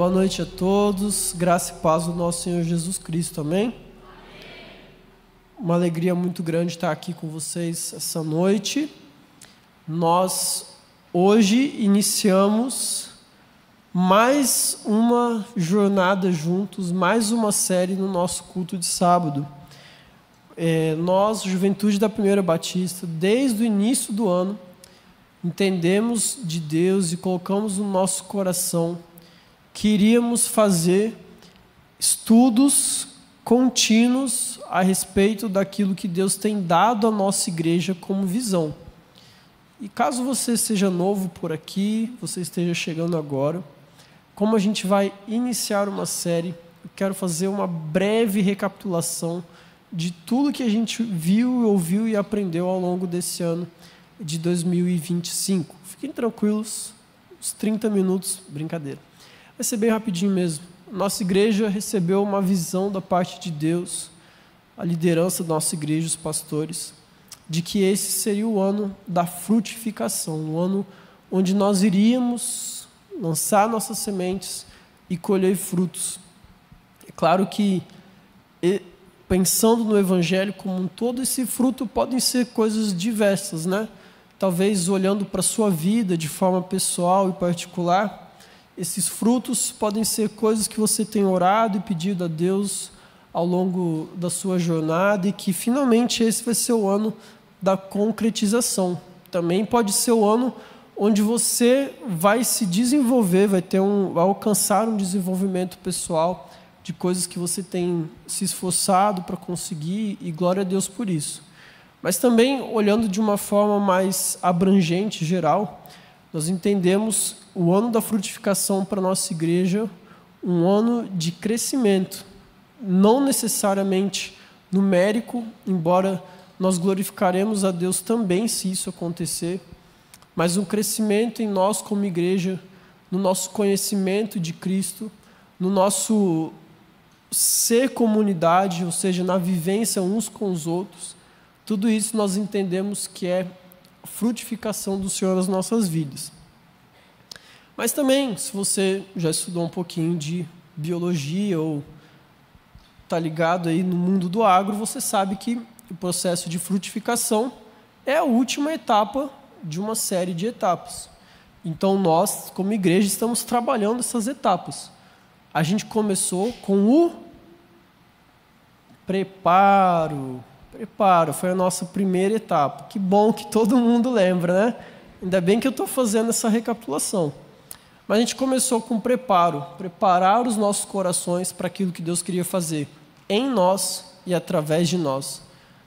Boa noite a todos, graça e paz do nosso Senhor Jesus Cristo, amém? Uma alegria muito grande estar aqui com vocês essa noite. Nós hoje iniciamos mais uma jornada juntos, mais uma série no nosso culto de sábado. Nós, Juventude da Primeira Batista, desde o início do ano, entendemos de Deus e colocamos no nosso coração que iríamos fazer estudos contínuos a respeito daquilo que Deus tem dado à nossa igreja como visão. E caso você seja novo por aqui, você esteja chegando agora, como a gente vai iniciar uma série, eu quero fazer uma breve recapitulação de tudo que a gente viu, ouviu e aprendeu ao longo desse ano de 2025. Fiquem tranquilos, uns 30 minutos, brincadeira. Vai ser bem rapidinho mesmo. Nossa igreja recebeu uma visão da parte de Deus, a liderança da nossa igreja, os pastores, de que esse seria o ano da frutificação, o ano onde nós iríamos lançar nossas sementes e colher frutos. É claro que, pensando no Evangelho como um todo, esse fruto podem ser coisas diversas, né? Talvez olhando para a sua vida de forma pessoal e particular, esses frutos podem ser coisas que você tem orado e pedido a Deus ao longo da sua jornada e que finalmente esse vai ser o ano da concretização. Também pode ser o ano onde você vai se desenvolver, vai alcançar um desenvolvimento pessoal de coisas que você tem se esforçado para conseguir e glória a Deus por isso. Mas também, olhando de uma forma mais abrangente, geral, nós entendemos o ano da frutificação para a nossa igreja, um ano de crescimento, não necessariamente numérico, embora nós glorificaremos a Deus também se isso acontecer, mas um crescimento em nós como igreja, no nosso conhecimento de Cristo, no nosso ser comunidade, ou seja, na vivência uns com os outros. Tudo isso nós entendemos que é frutificação do Senhor nas nossas vidas. Mas também, se você já estudou um pouquinho de biologia ou está ligado aí no mundo do agro, você sabe que o processo de frutificação é a última etapa de uma série de etapas. Então nós, como igreja, estamos trabalhando essas etapas. A gente começou com o preparo, foi a nossa primeira etapa. Que bom que todo mundo lembra, né? Ainda bem que eu estou fazendo essa recapitulação. Mas a gente começou com preparar os nossos corações para aquilo que Deus queria fazer em nós e através de nós.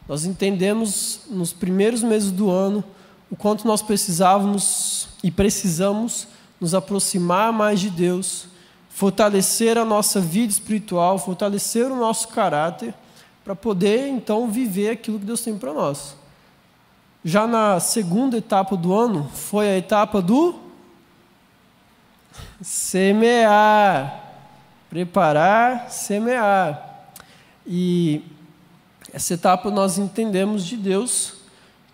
Nós entendemos nos primeiros meses do ano o quanto nós precisávamos e precisamos nos aproximar mais de Deus, fortalecer a nossa vida espiritual, fortalecer o nosso caráter, para poder, então, viver aquilo que Deus tem para nós. Já na segunda etapa do ano, foi a etapa do semear. Preparar, semear. E essa etapa nós entendemos de Deus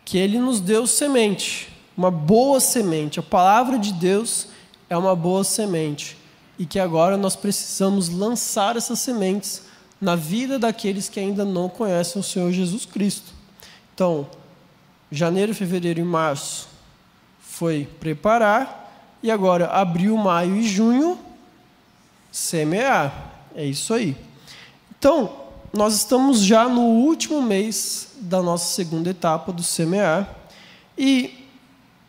que Ele nos deu semente, uma boa semente. A palavra de Deus é uma boa semente. E que agora nós precisamos lançar essas sementes na vida daqueles que ainda não conhecem o Senhor Jesus Cristo. Então, janeiro, fevereiro e março foi preparar, e agora abril, maio e junho, semear. É isso aí. Então, nós estamos já no último mês da nossa segunda etapa do semear, e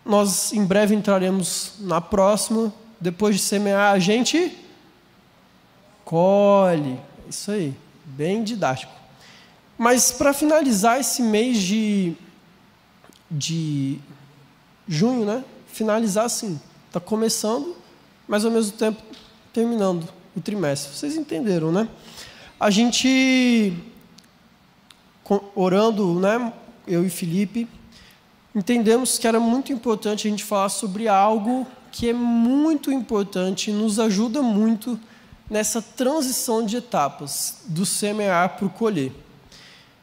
nós em breve entraremos na próxima. Depois de semear, a gente colhe. Isso aí, bem didático. Mas para finalizar esse mês de junho, né? Finalizar assim, está começando, mas ao mesmo tempo terminando o trimestre. Vocês entenderam, né? A gente, orando, né? Eu e Felipe, entendemos que era muito importante a gente falar sobre algo que é muito importante e nos ajuda muito nessa transição de etapas, do semear para o colher.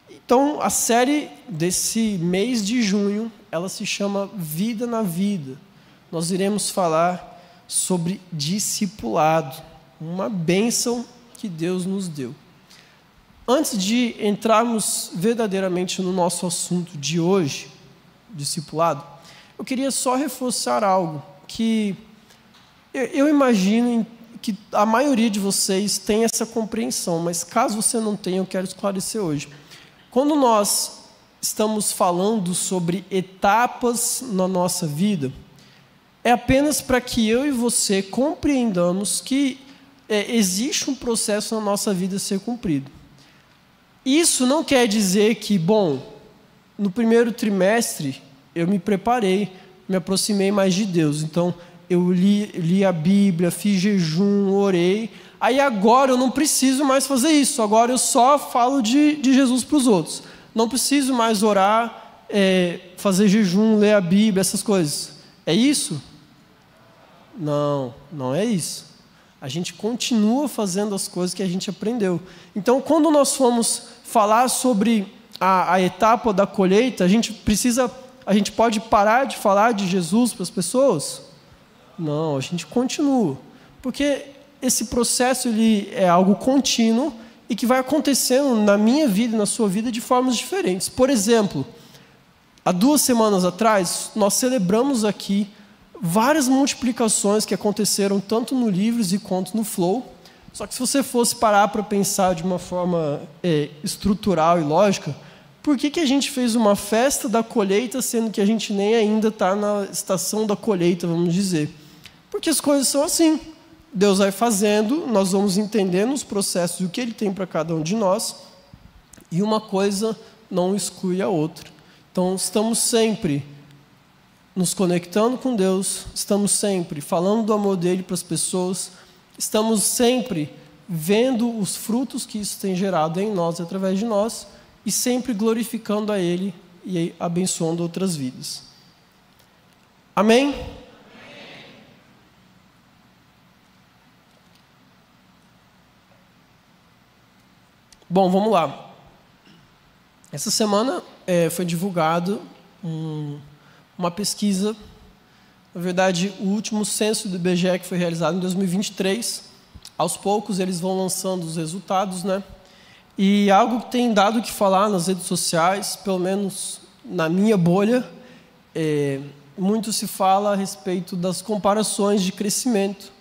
Então, a série desse mês de junho, ela se chama Vida na Vida. Nós iremos falar sobre discipulado. uma bênção que Deus nos deu. Antes de entrarmos verdadeiramente no nosso assunto de hoje, discipulado, eu queria só reforçar algo que eu imagino que a maioria de vocês tem essa compreensão, mas caso você não tenha, eu quero esclarecer hoje. Quando nós estamos falando sobre etapas na nossa vida, é apenas para que eu e você compreendamos que existe um processo na nossa vida a ser cumprido. Isso não quer dizer que, no primeiro trimestre eu me preparei, me aproximei mais de Deus, então eu li a Bíblia, fiz jejum, orei, aí agora eu não preciso mais fazer isso, agora eu só falo de Jesus para os outros, não preciso mais orar, fazer jejum, ler a Bíblia, essas coisas. É isso? Não, não é isso. A gente continua fazendo as coisas que a gente aprendeu. Então, quando nós formos falar sobre a etapa da colheita, a gente pode parar de falar de Jesus para as pessoas? Não, a gente continua. Porque esse processo ele é algo contínuo e que vai acontecendo na minha vida e na sua vida de formas diferentes. Por exemplo, há 2 semanas atrás, nós celebramos aqui várias multiplicações que aconteceram tanto no Livres e quanto no Flow. Só que se você fosse parar para pensar de uma forma estrutural e lógica, por que a gente fez uma festa da colheita, sendo que a gente nem ainda está na estação da colheita, vamos dizer? Porque as coisas são assim. Deus vai fazendo, nós vamos entendendo os processos e o que Ele tem para cada um de nós, e uma coisa não exclui a outra. Então, estamos sempre nos conectando com Deus, estamos sempre falando do amor dEle para as pessoas, estamos sempre vendo os frutos que isso tem gerado em nós, através de nós, e sempre glorificando a Ele e abençoando outras vidas. Amém? Bom, vamos lá. Essa semana foi divulgado uma pesquisa, na verdade, o último censo do IBGE que foi realizado em 2023. Aos poucos eles vão lançando os resultados, né? E algo que tem dado o que falar nas redes sociais, pelo menos na minha bolha, muito se fala a respeito das comparações de crescimento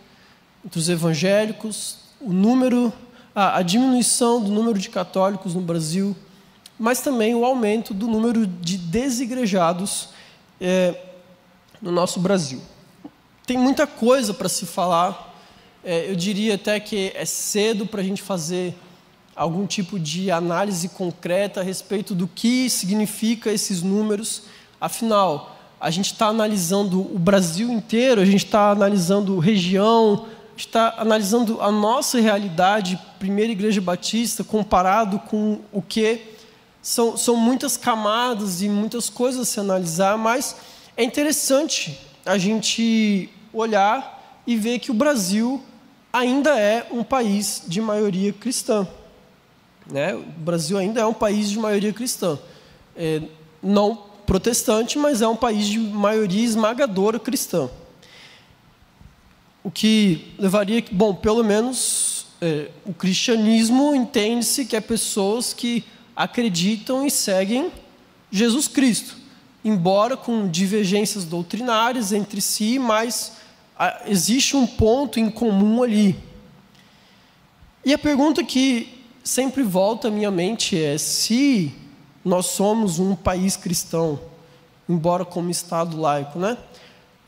entre os evangélicos, a diminuição do número de católicos no Brasil, mas também o aumento do número de desigrejados no nosso Brasil. Tem muita coisa para se falar, eu diria até que é cedo para a gente fazer algum tipo de análise concreta a respeito do que significa esses números. Afinal, a gente está analisando o Brasil inteiro, a gente está analisando região, a gente está analisando a nossa realidade, Primeira Igreja Batista, comparado com o que são muitas camadas e muitas coisas a se analisar, mas é interessante a gente olhar e ver que o Brasil ainda é um país de maioria cristã. O Brasil ainda é um país de maioria cristã. Não protestante, mas é um país de maioria esmagadora cristã. O que levaria, pelo menos o cristianismo entende-se que é pessoas que acreditam e seguem Jesus Cristo, embora com divergências doutrinárias entre si, mas existe um ponto em comum ali. E a pergunta que sempre volta à minha mente é: se nós somos um país cristão, embora como Estado laico,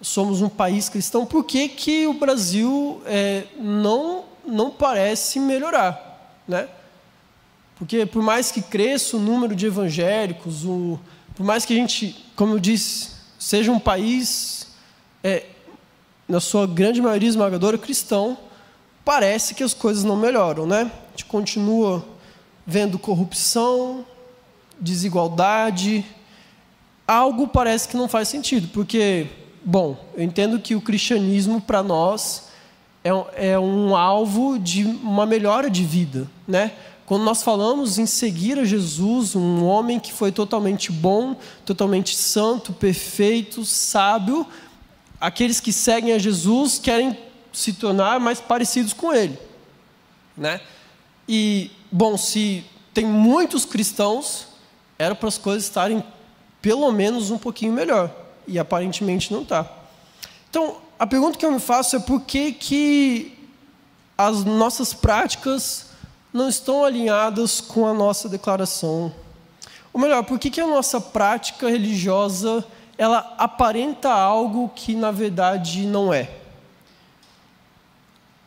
somos um país cristão, por que o Brasil não parece melhorar, Porque por mais que cresça o número de evangélicos, por mais que a gente, como eu disse, seja um país, na sua grande maioria esmagadora, cristão, parece que as coisas não melhoram, A gente continua vendo corrupção, desigualdade, algo parece que não faz sentido, porque, eu entendo que o cristianismo para nós é um alvo de uma melhora de vida, Quando nós falamos em seguir a Jesus, um homem que foi totalmente bom, totalmente santo, perfeito, sábio, aqueles que seguem a Jesus querem se tornar mais parecidos com Ele, né? E, bom, se tem muitos cristãos, era para as coisas estarem pelo menos um pouquinho melhor, e aparentemente não está. Então, a pergunta que eu me faço é por que as nossas práticas não estão alinhadas com a nossa declaração? Ou melhor, por que a nossa prática religiosa ela aparenta algo que na verdade não é?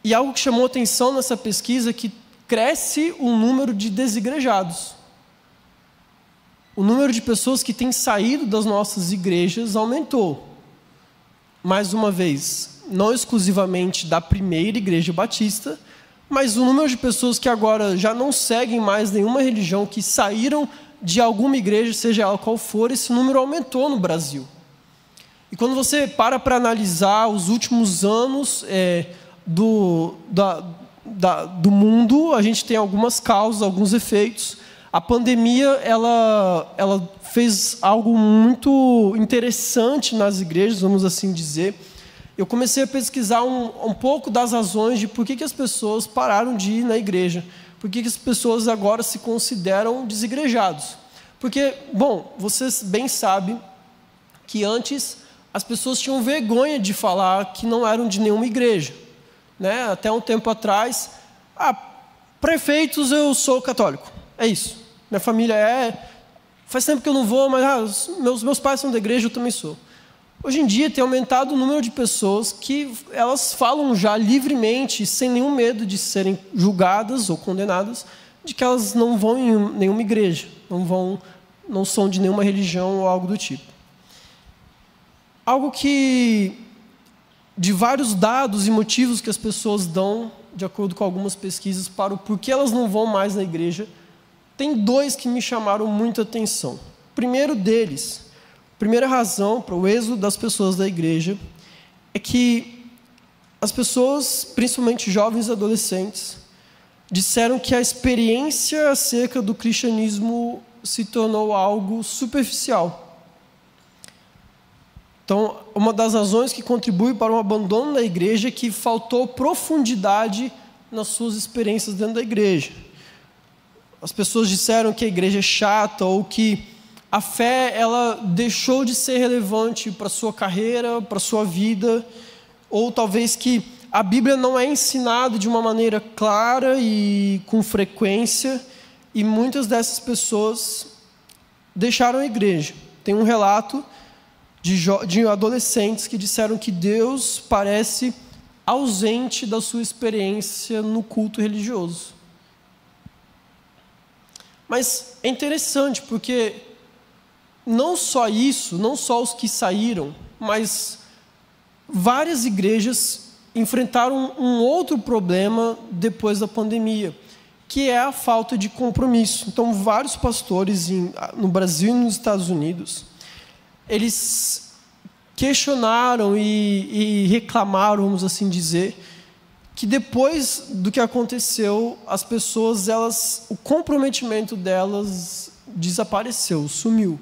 E algo que chamou atenção nessa pesquisa é que cresce o número de desigrejados. O número de pessoas que têm saído das nossas igrejas aumentou. Mais uma vez, não exclusivamente da primeira igreja batista, mas o número de pessoas que agora já não seguem mais nenhuma religião, que saíram de alguma igreja, seja ela qual for, esse número aumentou no Brasil. E quando você para analisar os últimos anos do mundo, a gente tem algumas causas, alguns efeitos. A pandemia ela fez algo muito interessante nas igrejas, vamos assim dizer. Eu comecei a pesquisar um pouco das razões de por que as pessoas pararam de ir na igreja, por que as pessoas agora se consideram desigrejados. Porque, bom, vocês bem sabem que antes as pessoas tinham vergonha de falar que não eram de nenhuma igreja, né? Até um tempo atrás, prefeitos, eu sou católico, é isso. Minha família faz tempo que eu não vou, mas meus pais são da igreja, eu também sou. Hoje em dia tem aumentado o número de pessoas que elas falam já livremente, sem nenhum medo de serem julgadas ou condenadas, de que elas não vão em nenhuma igreja, não são de nenhuma religião ou algo do tipo. Algo que, de vários dados e motivos que as pessoas dão, de acordo com algumas pesquisas, para o porquê elas não vão mais na igreja, tem dois que me chamaram muita atenção. O primeiro deles, a primeira razão para o êxodo das pessoas da igreja, é que as pessoas, principalmente jovens e adolescentes, disseram que a experiência acerca do cristianismo se tornou algo superficial. Então, uma das razões que contribui para o abandono da igreja é que faltou profundidade nas suas experiências dentro da igreja. As pessoas disseram que a igreja é chata, ou que a fé ela deixou de ser relevante para a sua carreira, para a sua vida, ou talvez que a Bíblia não é ensinada de uma maneira clara e com frequência, e muitas dessas pessoas deixaram a igreja. Tem um relato de adolescentes que disseram que Deus parece ausente da sua experiência no culto religioso. Mas é interessante porque não só isso, não só os que saíram, mas várias igrejas enfrentaram um outro problema depois da pandemia, que é a falta de compromisso. Então, vários pastores no Brasil e nos Estados Unidos, eles questionaram e reclamaram, vamos assim dizer, que depois do que aconteceu, as pessoas, o comprometimento delas desapareceu, sumiu.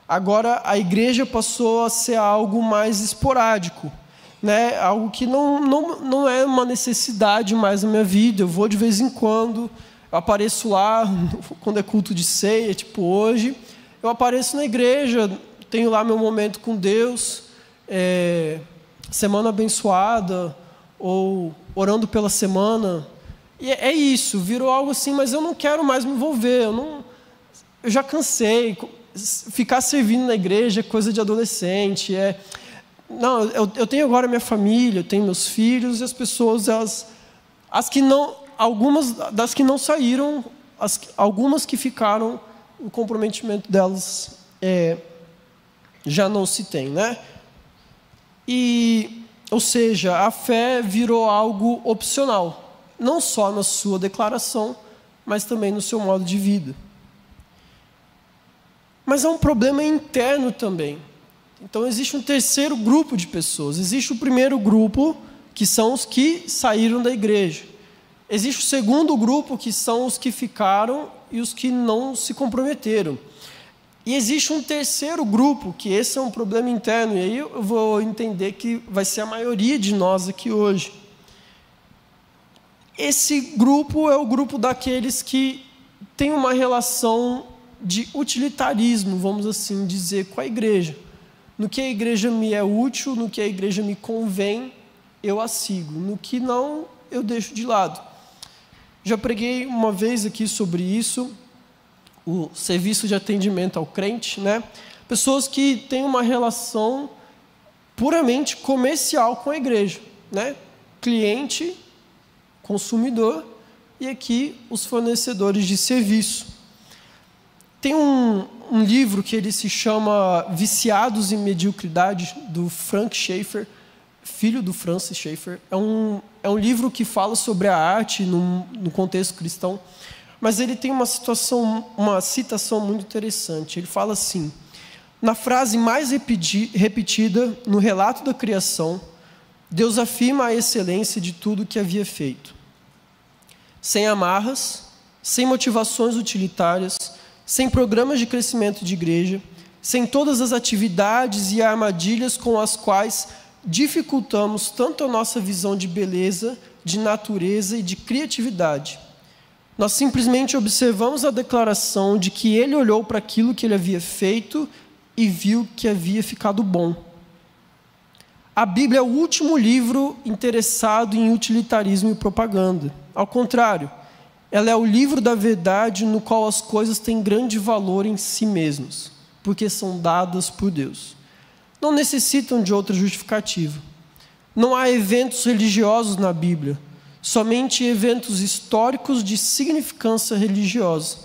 Agora a igreja passou a ser algo mais esporádico, né? Algo que não é uma necessidade mais na minha vida. Eu vou de vez em quando, eu apareço lá, quando é culto de ceia, tipo hoje, eu apareço na igreja, tenho lá meu momento com Deus, semana abençoada, ou orando pela semana, e é isso, virou algo assim, mas eu não quero mais me envolver, eu já cansei, ficar servindo na igreja é coisa de adolescente, não, eu tenho agora minha família, eu tenho meus filhos, e as pessoas, algumas das que não saíram, algumas que ficaram, o comprometimento delas já não se tem, né? Ou seja, a fé virou algo opcional, não só na sua declaração, mas também no seu modo de vida. Mas há um problema interno também. Então, existe um terceiro grupo de pessoas. Existe o primeiro grupo, que são os que saíram da igreja. Existe o segundo grupo, que são os que ficaram e os que não se comprometeram. E existe um terceiro grupo, que esse é um problema interno, e aí eu vou entender que vai ser a maioria de nós aqui hoje. Esse grupo é o grupo daqueles que têm uma relação de utilitarismo, vamos assim dizer, com a igreja. No que a igreja me é útil, no que a igreja me convém, eu a sigo. No que não, eu deixo de lado. Já preguei uma vez aqui sobre isso, o serviço de atendimento ao crente, né? Pessoas que têm uma relação puramente comercial com a igreja, né? Cliente, consumidor, e aqui os fornecedores de serviço. Tem um livro que ele se chama Viciados em Mediocridade, do Frank Schaeffer, filho do Francis Schaeffer. É um livro que fala sobre a arte no contexto cristão, mas ele tem uma citação muito interessante. Ele fala assim: na frase mais repetida no relato da criação, Deus afirma a excelência de tudo que havia feito. Sem amarras, sem motivações utilitárias, sem programas de crescimento de igreja, sem todas as atividades e armadilhas com as quais dificultamos tanto a nossa visão de beleza, de natureza e de criatividade. Nós simplesmente observamos a declaração de que ele olhou para aquilo que ele havia feito e viu que havia ficado bom. A Bíblia é o último livro interessado em utilitarismo e propaganda. Ao contrário, ela é o livro da verdade no qual as coisas têm grande valor em si mesmas, porque são dadas por Deus. Não necessitam de outra justificativa. Não há eventos religiosos na Bíblia, somente eventos históricos de significância religiosa.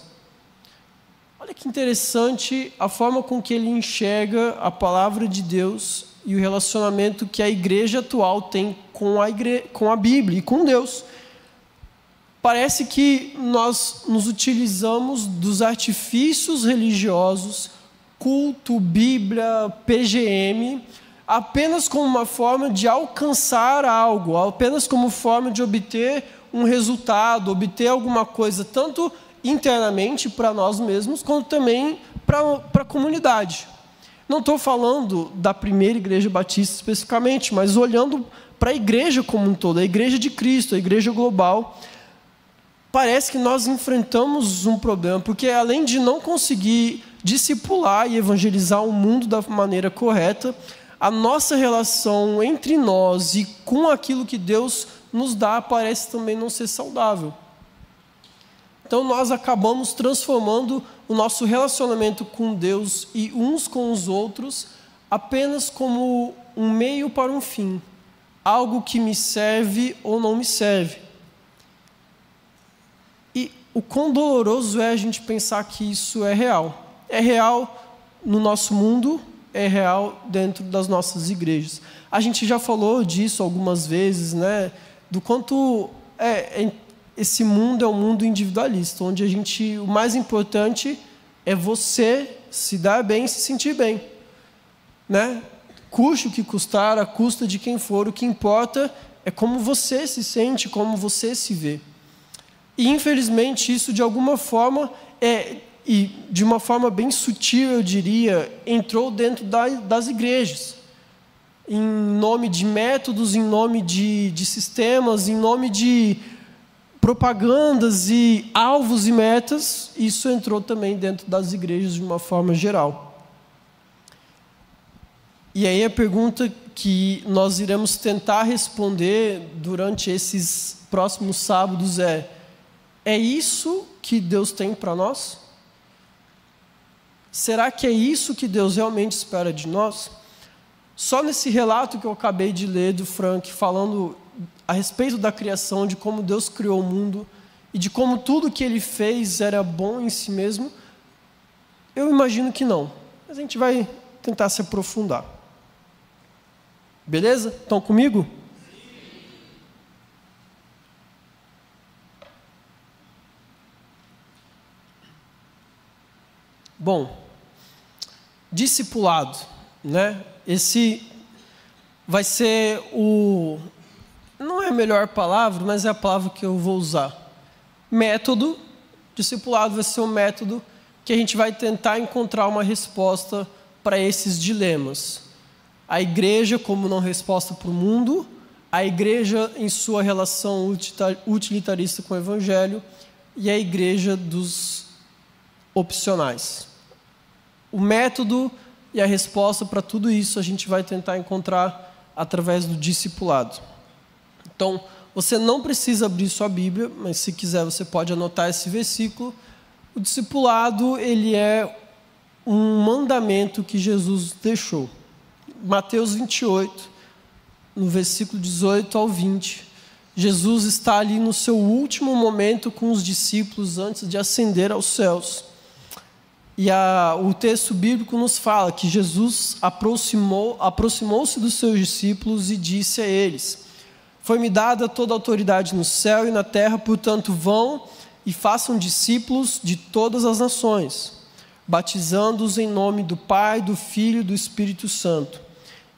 Olha que interessante a forma com que ele enxerga a palavra de Deus e o relacionamento que a igreja atual tem com a Bíblia e com Deus. Parece que nós nos utilizamos dos artifícios religiosos, culto, Bíblia, PGM, apenas como uma forma de alcançar algo, apenas como forma de obter um resultado, obter alguma coisa, tanto internamente para nós mesmos, quanto também para a comunidade. Não estou falando da primeira igreja batista especificamente, mas olhando para a igreja como um todo, a igreja de Cristo, a igreja global. Parece que nós enfrentamos um problema, porque além de não conseguir discipular e evangelizar o mundo da maneira correta, a nossa relação entre nós e com aquilo que Deus nos dá parece também não ser saudável. Então nós acabamos transformando o nosso relacionamento com Deus e uns com os outros apenas como um meio para um fim, algo que me serve ou não me serve. E o quão doloroso é a gente pensar que isso é real. É real no nosso mundo, é real dentro das nossas igrejas. A gente já falou disso algumas vezes, né? Do quanto esse mundo é um mundo individualista, onde o mais importante é você se dar bem, se sentir bem, né? Custe o que custar, a custa de quem for, o que importa é como você se sente, como você se vê. E infelizmente isso de alguma forma e de uma forma bem sutil, eu diria, entrou dentro das igrejas, em nome de métodos, em nome de sistemas, em nome de propagandas e alvos e metas. Isso entrou também dentro das igrejas de uma forma geral. E aí a pergunta que nós iremos tentar responder durante esses próximos sábados é isso que Deus tem para nós? Será que é isso que Deus realmente espera de nós? Só nesse relato que eu acabei de ler do Frank, falando a respeito da criação, de como Deus criou o mundo e de como tudo que ele fez era bom em si mesmo, eu imagino que não. Mas a gente vai tentar se aprofundar. Beleza? Estão comigo? Bom, discipulado, né? Esse vai ser não é a melhor palavra, mas é a palavra que eu vou usar. Método, discipulado vai ser um método que a gente vai tentar encontrar uma resposta para esses dilemas. A igreja como não resposta para o mundo, a igreja em sua relação utilitarista com o evangelho e a igreja dos opcionais. O método e a resposta para tudo isso a gente vai tentar encontrar através do discipulado. Então, você não precisa abrir sua Bíblia, mas se quiser você pode anotar esse versículo. O discipulado, ele é um mandamento que Jesus deixou. Mateus 28, no versículo 18 ao 20, Jesus está ali no seu último momento com os discípulos antes de ascender aos céus. E o texto bíblico nos fala que Jesus aproximou-se dos seus discípulos e disse a eles: foi-me dada toda a autoridade no céu e na terra, portanto vão e façam discípulos de todas as nações, batizando-os em nome do Pai, do Filho e do Espírito Santo,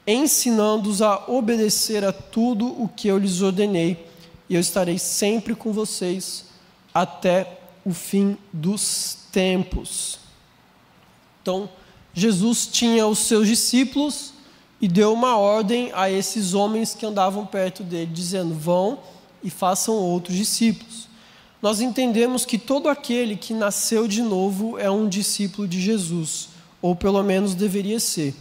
ensinando-os a obedecer a tudo o que eu lhes ordenei, e eu estarei sempre com vocês até o fim dos tempos. Então, Jesus tinha os seus discípulos e deu uma ordem a esses homens que andavam perto dele, dizendo: vão e façam outros discípulos. Nós entendemos que todo aquele que nasceu de novo é um discípulo de Jesus, ou pelo menos deveria ser.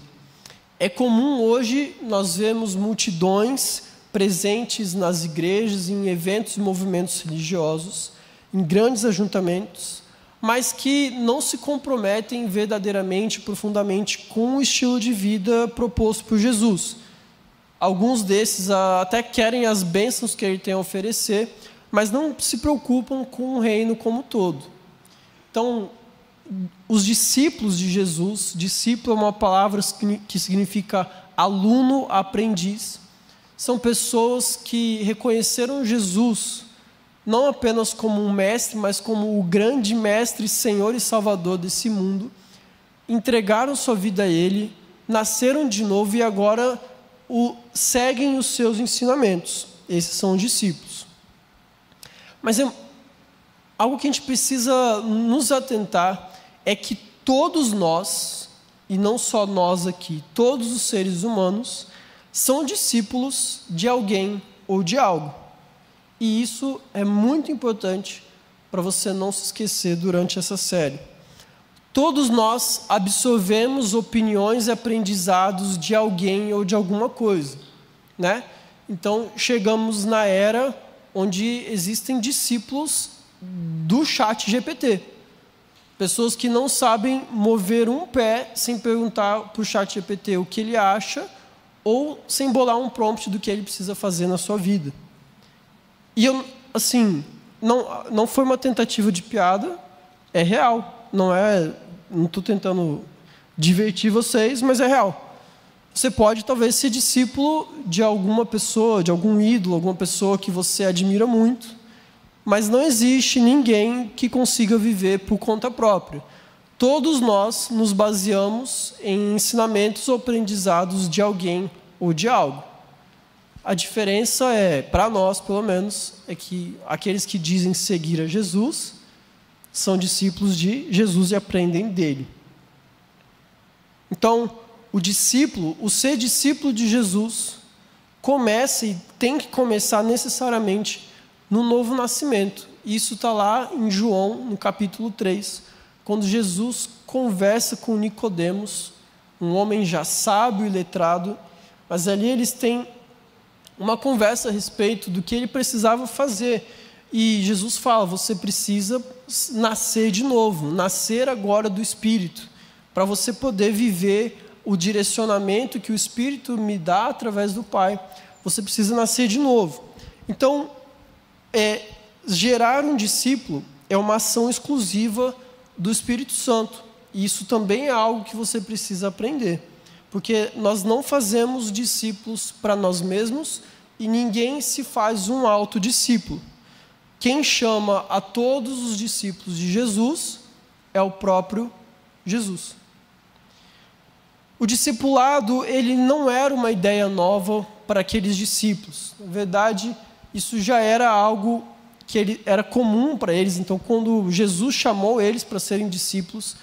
É comum hoje nós vemos multidões presentes nas igrejas, em eventos e movimentos religiosos, em grandes ajuntamentos, mas que não se comprometem verdadeiramente, profundamente com o estilo de vida proposto por Jesus. Alguns desses até querem as bênçãos que ele tem a oferecer, mas não se preocupam com o reino como um todo. Então, os discípulos de Jesus, discípulo é uma palavra que significa aluno, aprendiz, são pessoas que reconheceram Jesus não apenas como um mestre, mas como o grande mestre, Senhor e Salvador desse mundo, entregaram sua vida a Ele, nasceram de novo e agora seguem os seus ensinamentos. Esses são os discípulos. Mas algo que a gente precisa nos atentar é que todos nós, e não só nós aqui, todos os seres humanos, são discípulos de alguém ou de algo. E isso é muito importante para você não se esquecer durante essa série. Todos nós absorvemos opiniões e aprendizados de alguém ou de alguma coisa, né? Então, chegamos na era onde existem discípulos do ChatGPT. Pessoas que não sabem mover um pé sem perguntar para o ChatGPT o que ele acha ou sem bolar um prompt do que ele precisa fazer na sua vida. E eu, assim, não foi uma tentativa de piada, é real. Não estou tentando divertir vocês, mas é real. Você pode talvez ser discípulo de alguma pessoa, de algum ídolo, alguma pessoa que você admira muito, mas não existe ninguém que consiga viver por conta própria. Todos nós nos baseamos em ensinamentos ou aprendizados de alguém ou de algo. A diferença para nós, pelo menos, é que aqueles que dizem seguir a Jesus são discípulos de Jesus e aprendem dele. Então, o ser discípulo de Jesus, começa e tem que começar necessariamente no novo nascimento. Isso está lá em João, no capítulo 3, quando Jesus conversa com Nicodemos, um homem já sábio e letrado, mas ali eles têm uma conversa a respeito do que ele precisava fazer. E Jesus fala: você precisa nascer de novo, nascer agora do Espírito, para você poder viver o direcionamento que o Espírito me dá através do Pai. Você precisa nascer de novo. Então, gerar um discípulo é uma ação exclusiva do Espírito Santo. E isso também é algo que você precisa aprender. Porque nós não fazemos discípulos para nós mesmos e ninguém se faz um autodiscípulo. Quem chama a todos os discípulos de Jesus é o próprio Jesus. O discipulado, ele não era uma ideia nova para aqueles discípulos. Na verdade, isso já era algo que era comum para eles. Então, quando Jesus chamou eles para serem discípulos,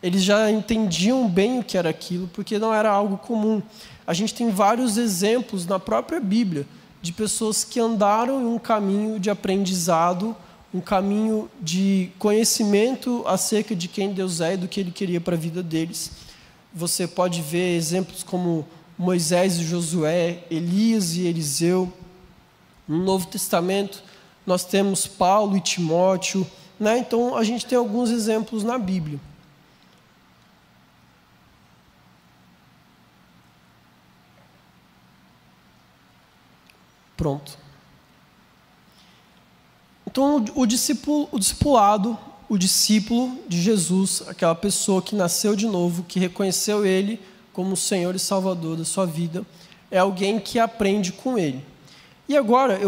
eles já entendiam bem o que era aquilo, porque não era algo comum. A gente tem vários exemplos na própria Bíblia de pessoas que andaram em um caminho de aprendizado, um caminho de conhecimento acerca de quem Deus é e do que Ele queria para a vida deles. Você pode ver exemplos como Moisés e Josué, Elias e Eliseu. No Novo Testamento, nós temos Paulo e Timóteo, né? Então, a gente tem alguns exemplos na Bíblia. Pronto. Então, o discipulado, o discípulo de Jesus, aquela pessoa que nasceu de novo, que reconheceu Ele como o Senhor e Salvador da sua vida, é alguém que aprende com Ele. E agora,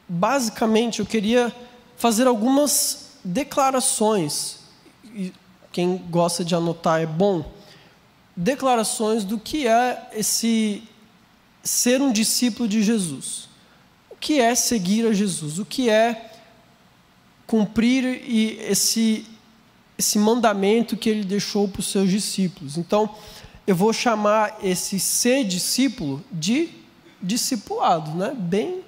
basicamente, eu queria fazer algumas declarações, e quem gosta de anotar é bom, declarações do que é esse ser um discípulo de Jesus. O que é seguir a Jesus? O que é cumprir esse mandamento que Ele deixou para os seus discípulos? Então, eu vou chamar esse ser discípulo de discipulado, né? Bem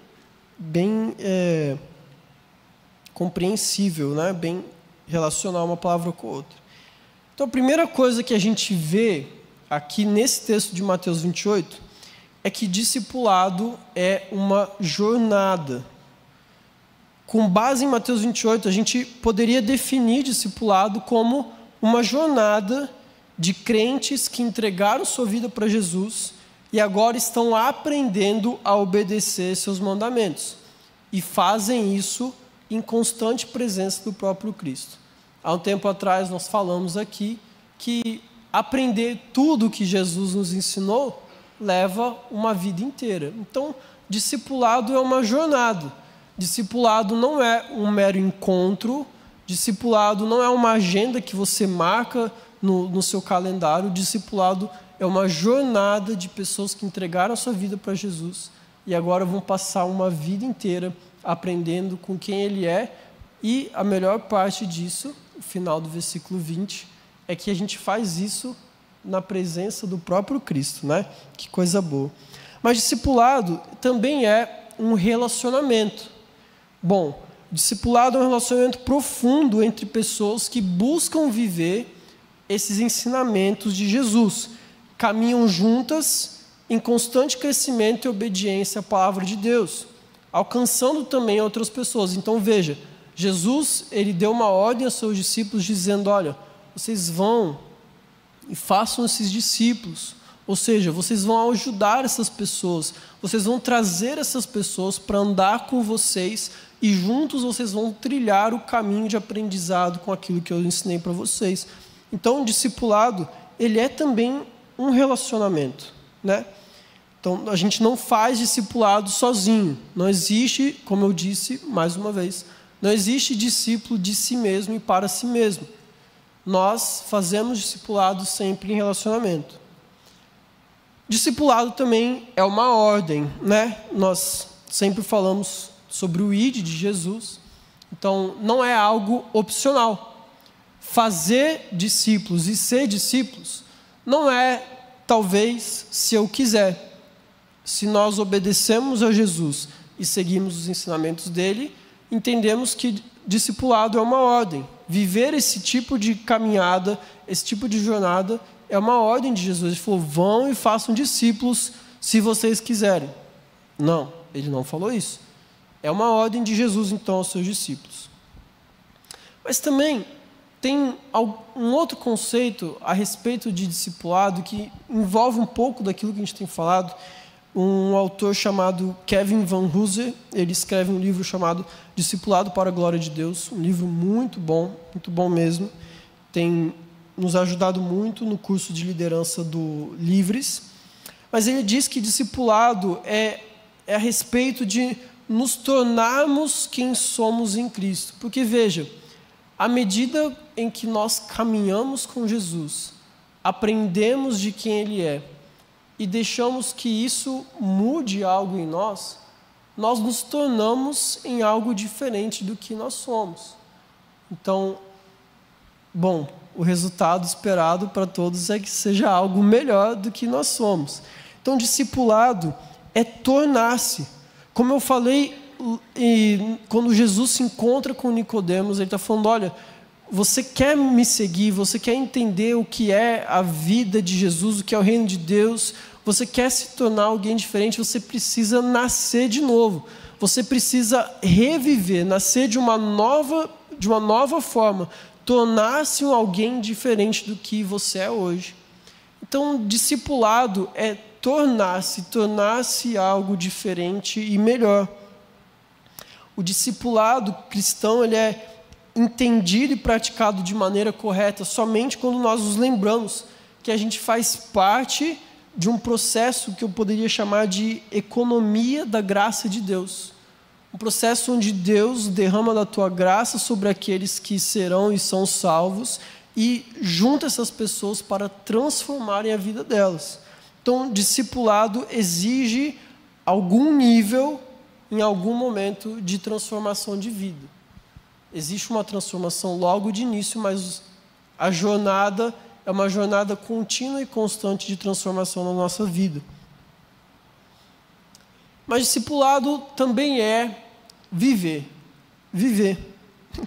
compreensível, né? Bem relacionar uma palavra com a outra. Então, a primeira coisa que a gente vê aqui nesse texto de Mateus 28 é que discipulado é uma jornada. Com base em Mateus 28, a gente poderia definir discipulado como uma jornada de crentes que entregaram sua vida para Jesus e agora estão aprendendo a obedecer seus mandamentos. E fazem isso em constante presença do próprio Cristo. Há um tempo atrás nós falamos aqui que aprender tudo que Jesus nos ensinou leva uma vida inteira. Então, discipulado é uma jornada. Discipulado não é um mero encontro, discipulado não é uma agenda que você marca no seu calendário. Discipulado é uma jornada de pessoas que entregaram a sua vida para Jesus e agora vão passar uma vida inteira aprendendo com quem Ele é. E a melhor parte disso, o final do versículo 20, é que a gente faz isso na presença do próprio Cristo, né? Que coisa boa. Mas discipulado também é um relacionamento. Bom, discipulado é um relacionamento profundo entre pessoas que buscam viver esses ensinamentos de Jesus, caminham juntas em constante crescimento e obediência à palavra de Deus, alcançando também outras pessoas. Então veja, Jesus, Ele deu uma ordem aos seus discípulos dizendo: olha, vocês vão e façam esses discípulos, ou seja, vocês vão ajudar essas pessoas, vocês vão trazer essas pessoas para andar com vocês e juntos vocês vão trilhar o caminho de aprendizado com aquilo que eu ensinei para vocês. Então, o discipulado, ele é também um relacionamento, né? Então, a gente não faz discipulado sozinho. Não existe, como eu disse mais uma vez, não existe discípulo de si mesmo e para si mesmo. Nós fazemos discipulado sempre em relacionamento. Discipulado também é uma ordem, né? Nós sempre falamos sobre o ID de Jesus. Então, não é algo opcional. Fazer discípulos e ser discípulos não é, talvez, se eu quiser. Se nós obedecemos a Jesus e seguimos os ensinamentos dele, entendemos que discipulado é uma ordem. Viver esse tipo de caminhada, esse tipo de jornada, é uma ordem de Jesus. Ele falou: vão e façam discípulos se vocês quiserem. Não, ele não falou isso. É uma ordem de Jesus, então, aos seus discípulos. Mas também tem um outro conceito a respeito de discipulado que envolve um pouco daquilo que a gente tem falado. Um autor chamado Kevin Van Hooser, ele escreve um livro chamado Discipulado para a Glória de Deus, um livro muito bom mesmo, tem nos ajudado muito no curso de liderança do Livres, mas ele diz que discipulado é a respeito de nos tornarmos quem somos em Cristo, porque veja, à medida em que nós caminhamos com Jesus, aprendemos de quem Ele é, e deixamos que isso mude algo em nós, nós nos tornamos em algo diferente do que nós somos. Então, bom, o resultado esperado para todos é que seja algo melhor do que nós somos. Então, discipulado é tornar-se. Como eu falei, quando Jesus se encontra com Nicodemos, ele está falando, olha, você quer me seguir, você quer entender o que é a vida de Jesus, o que é o reino de Deus, você quer se tornar alguém diferente, você precisa nascer de novo. Você precisa reviver, nascer de uma nova forma, tornar-se alguém diferente do que você é hoje. Então, discipulado é tornar-se algo diferente e melhor. O discipulado cristão, ele é entendido e praticado de maneira correta somente quando nós nos lembramos que a gente faz parte de um processo que eu poderia chamar de economia da graça de Deus. Um processo onde Deus derrama da tua graça sobre aqueles que serão e são salvos e junta essas pessoas para transformarem a vida delas. Então, discipulado exige algum nível, em algum momento, de transformação de vida. Existe uma transformação logo de início, mas a jornada é uma jornada contínua e constante de transformação na nossa vida. Mas discipulado também é viver. Viver.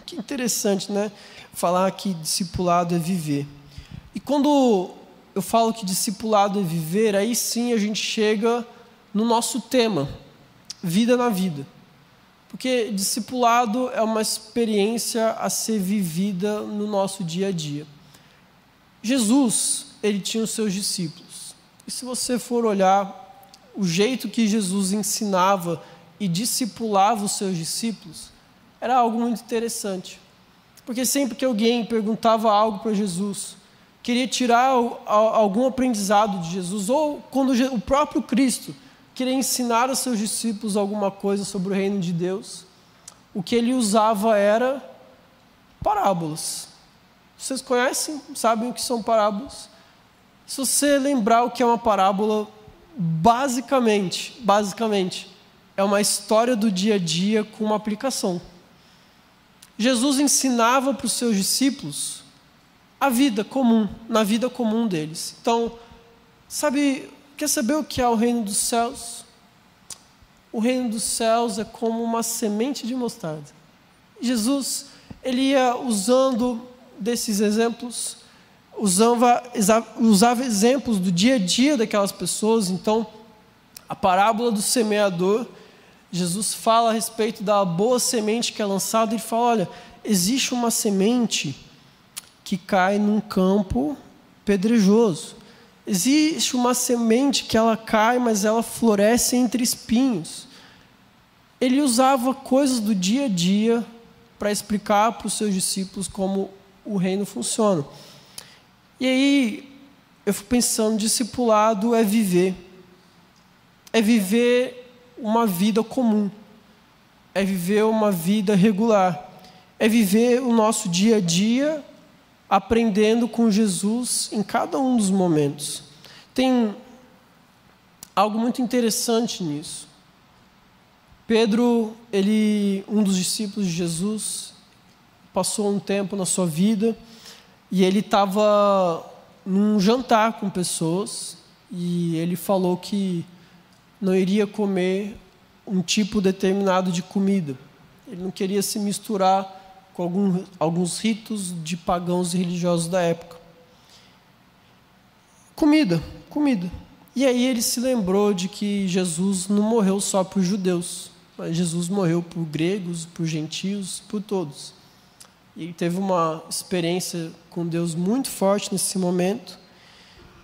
Que interessante, né? Falar que discipulado é viver. E quando eu falo que discipulado é viver, aí sim a gente chega no nosso tema, vida na vida. Porque discipulado é uma experiência a ser vivida no nosso dia a dia. Jesus, ele tinha os seus discípulos. E se você for olhar o jeito que Jesus ensinava e discipulava os seus discípulos, era algo muito interessante. Porque sempre que alguém perguntava algo para Jesus, queria tirar algum aprendizado de Jesus, ou quando o próprio Cristo queria ensinar aos seus discípulos alguma coisa sobre o reino de Deus, o que ele usava era parábolas. Vocês conhecem, sabem o que são parábolas? Se você lembrar o que é uma parábola, basicamente, é uma história do dia a dia com uma aplicação. Jesus ensinava para os seus discípulos a vida comum, na vida comum deles. Então, quer saber o que é o reino dos céus? O reino dos céus é como uma semente de mostarda. Jesus, ele ia usando desses exemplos, usava exemplos do dia a dia daquelas pessoas. Então, a parábola do semeador, Jesus fala a respeito da boa semente que é lançada e fala, olha, existe uma semente que cai num campo pedregoso. Existe uma semente que ela cai, mas ela floresce entre espinhos. Ele usava coisas do dia a dia para explicar para os seus discípulos como o reino funciona. E aí, eu fico pensando, discipulado é viver. É viver uma vida comum. É viver uma vida regular. É viver o nosso dia a dia aprendendo com Jesus em cada um dos momentos. Tem algo muito interessante nisso. Pedro, um dos discípulos de Jesus, passou um tempo na sua vida e ele estava num jantar com pessoas e ele falou que não iria comer um tipo determinado de comida. Ele não queria se misturar com alguns ritos de pagãos e religiosos da época. Comida. E aí ele se lembrou de que Jesus não morreu só por judeus, mas Jesus morreu por gregos, por gentios, por todos. E ele teve uma experiência com Deus muito forte nesse momento.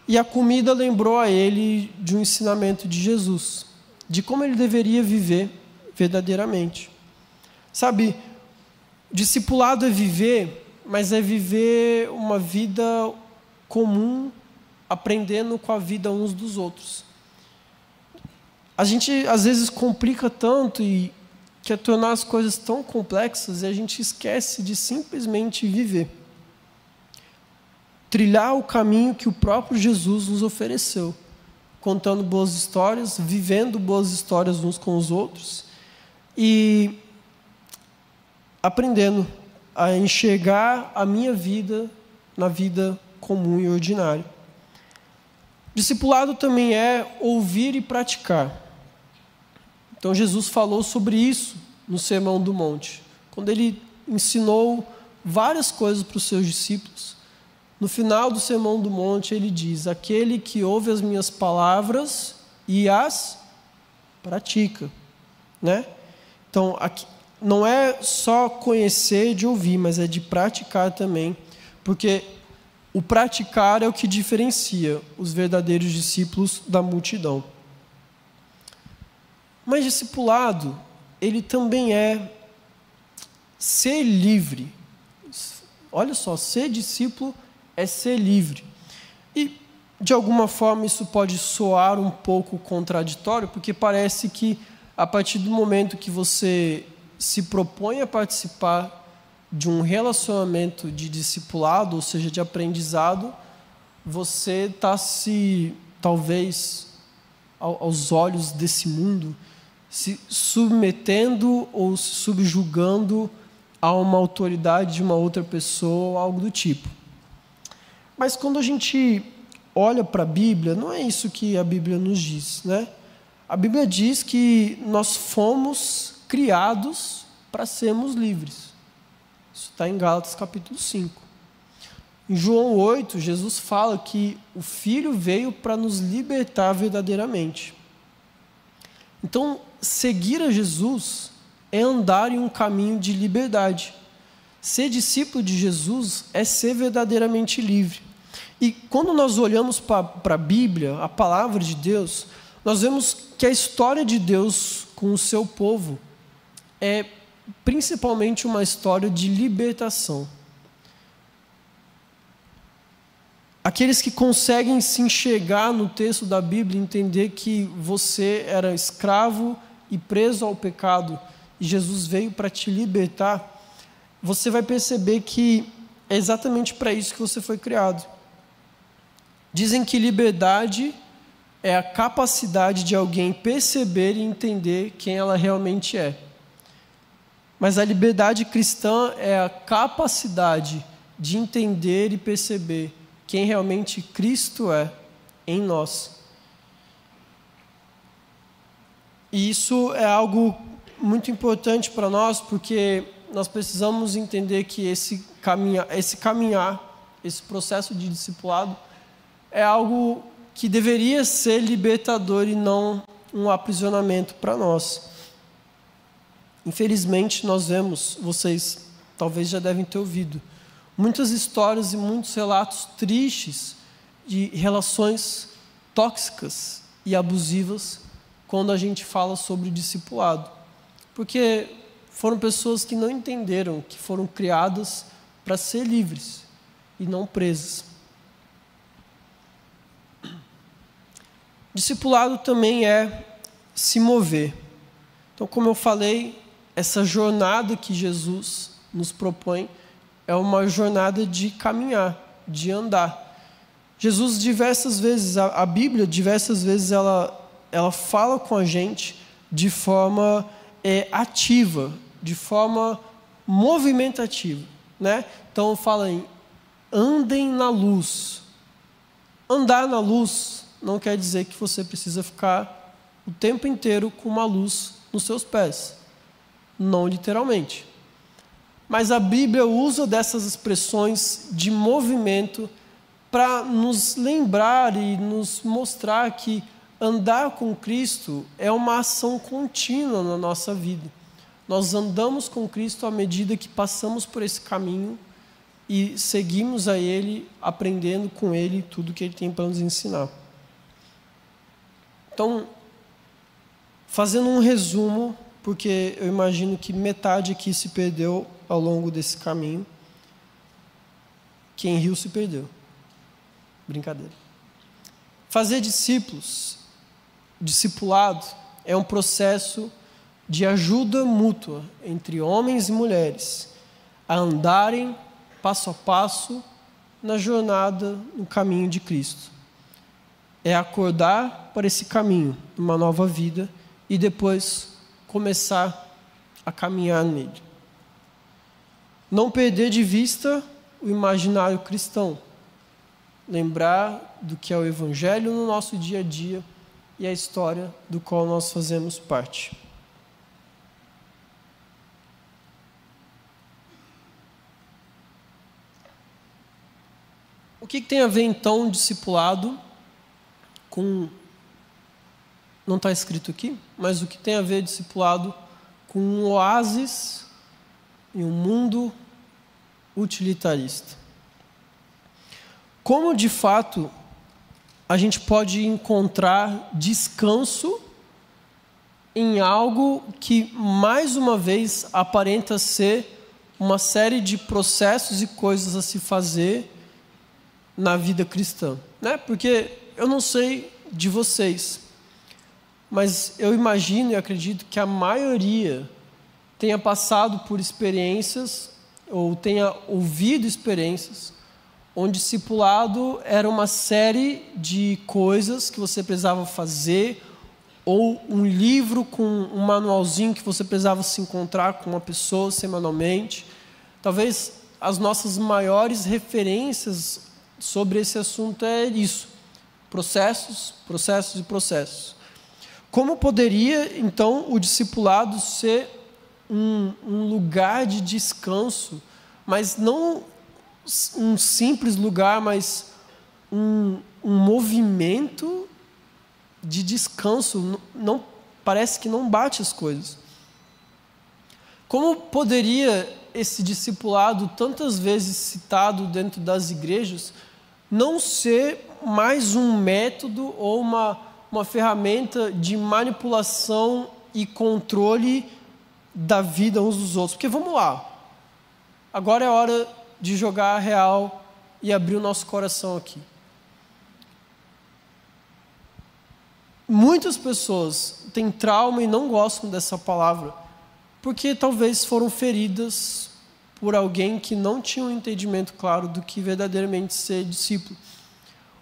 E a comida lembrou a ele de um ensinamento de Jesus, de como ele deveria viver verdadeiramente. Sabe, discipulado é viver, mas é viver uma vida comum, aprendendo com a vida uns dos outros. A gente, às vezes, complica tanto e quer tornar as coisas tão complexas e a gente esquece de simplesmente viver. Trilhar o caminho que o próprio Jesus nos ofereceu, contando boas histórias, vivendo boas histórias uns com os outros e aprendendo a enxergar a minha vida na vida comum e ordinária. Discipulado também é ouvir e praticar. Então Jesus falou sobre isso no Sermão do Monte, quando ele ensinou várias coisas para os seus discípulos. No final do Sermão do Monte ele diz: aquele que ouve as minhas palavras e as pratica, né? Então aqui não é só conhecer de ouvir, mas é de praticar também, porque o praticar é o que diferencia os verdadeiros discípulos da multidão. Mas discipulado, ele também é ser livre. Olha só, ser discípulo é ser livre. E, de alguma forma, isso pode soar um pouco contraditório, porque parece que, a partir do momento que você se propõe a participar de um relacionamento de discipulado, ou seja, de aprendizado, você está se, talvez, aos olhos desse mundo, se submetendo ou se subjugando a uma autoridade de uma outra pessoa ou algo do tipo. Mas quando a gente olha para a Bíblia, não é isso que a Bíblia nos diz, né? A Bíblia diz que nós fomos criados para sermos livres. Isso está em Gálatas capítulo 5. Em João 8, Jesus fala que o Filho veio para nos libertar verdadeiramente. Então, seguir a Jesus é andar em um caminho de liberdade. Ser discípulo de Jesus é ser verdadeiramente livre. E quando nós olhamos para a Bíblia, a palavra de Deus, nós vemos que a história de Deus com o seu povo é principalmente uma história de libertação. Aqueles que conseguem se enxergar no texto da Bíblia, entender que você era escravo e preso ao pecado, e Jesus veio para te libertar, você vai perceber que é exatamente para isso que você foi criado. Dizem que liberdade é a capacidade de alguém perceber e entender quem ela realmente é. Mas a liberdade cristã é a capacidade de entender e perceber quem realmente Cristo é em nós. E isso é algo muito importante para nós, porque nós precisamos entender que esse caminhar, esse processo de discipulado, é algo que deveria ser libertador e não um aprisionamento para nós. Infelizmente, nós vemos, vocês talvez já devem ter ouvido, muitas histórias e muitos relatos tristes de relações tóxicas e abusivas quando a gente fala sobre discipulado. Porque foram pessoas que não entenderam que foram criadas para ser livres e não presas. Discipulado também é se mover. Então, como eu falei, essa jornada que Jesus nos propõe é uma jornada de caminhar, de andar. Jesus diversas vezes, a Bíblia diversas vezes ela fala com a gente de forma ativa, de forma movimentativa, né? Então fala em andem na luz. Andar na luz não quer dizer que você precisa ficar o tempo inteiro com uma luz nos seus pés. Não literalmente. Mas a Bíblia usa dessas expressões de movimento para nos lembrar e nos mostrar que andar com Cristo é uma ação contínua na nossa vida. Nós andamos com Cristo à medida que passamos por esse caminho e seguimos a Ele, aprendendo com Ele tudo que Ele tem para nos ensinar. Então, fazendo um resumo, porque eu imagino que metade aqui se perdeu ao longo desse caminho. Quem riu se perdeu. Brincadeira. Fazer discípulos, discipulado, é um processo de ajuda mútua entre homens e mulheres a andarem passo a passo na jornada, no caminho de Cristo. É acordar para esse caminho, uma nova vida, e depois começar a caminhar nele. Não perder de vista o imaginário cristão. Lembrar do que é o Evangelho no nosso dia a dia e a história do qual nós fazemos parte. O que tem a ver, então, discipulado com... Não está escrito aqui, mas o que tem a ver discipulado com um oásis em um mundo utilitarista? Como, de fato, a gente pode encontrar descanso em algo que, mais uma vez, aparenta ser uma série de processos e coisas a se fazer na vida cristã, né? Porque eu não sei de vocês, mas eu imagino e acredito que a maioria tenha passado por experiências ou tenha ouvido experiências onde discipulado era uma série de coisas que você precisava fazer, ou um livro com um manualzinho que você precisava se encontrar com uma pessoa semanalmente. Talvez as nossas maiores referências sobre esse assunto é isso: processos, processos e processos. Como poderia, então, o discipulado ser um lugar de descanso, mas não um simples lugar, mas um movimento de descanso? Não, parece que não bate as coisas. Como poderia esse discipulado, tantas vezes citado dentro das igrejas, não ser mais um método ou uma ferramenta de manipulação e controle da vida uns dos outros? Porque vamos lá, agora é hora de jogar a real e abrir o nosso coração aqui. Muitas pessoas têm trauma e não gostam dessa palavra, porque talvez foram feridas por alguém que não tinha um entendimento claro do que verdadeiramente ser discípulo.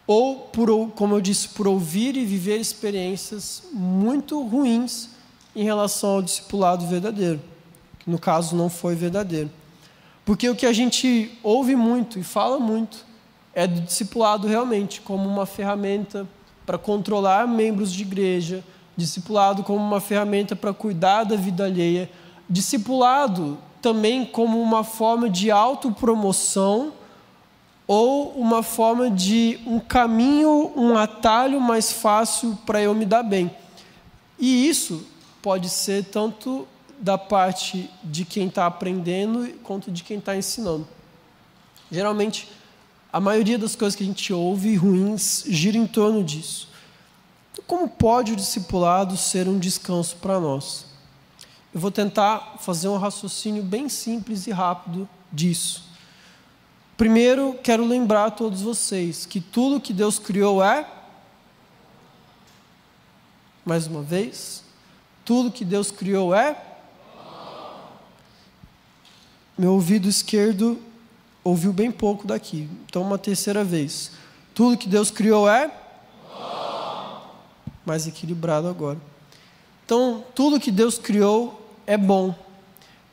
Ou, como eu disse, por ouvir e viver experiências muito ruins em relação ao discipulado verdadeiro, que no caso não foi verdadeiro. Porque o que a gente ouve muito e fala muito é do discipulado realmente como uma ferramenta para controlar membros de igreja, discipulado como uma ferramenta para cuidar da vida alheia, discipulado também como uma forma de autopromoção ou uma forma de um caminho, um atalho mais fácil para eu me dar bem. E isso pode ser tanto da parte de quem está aprendendo quanto de quem está ensinando. Geralmente, a maioria das coisas que a gente ouve ruins gira em torno disso. Então, como pode o discipulado ser um descanso para nós? Eu vou tentar fazer um raciocínio bem simples e rápido disso. Primeiro, quero lembrar a todos vocês que tudo que Deus criou é... Mais uma vez, tudo que Deus criou é... Meu ouvido esquerdo ouviu bem pouco daqui. Então, uma terceira vez. Tudo que Deus criou é... Mais equilibrado agora. Então, tudo que Deus criou é bom.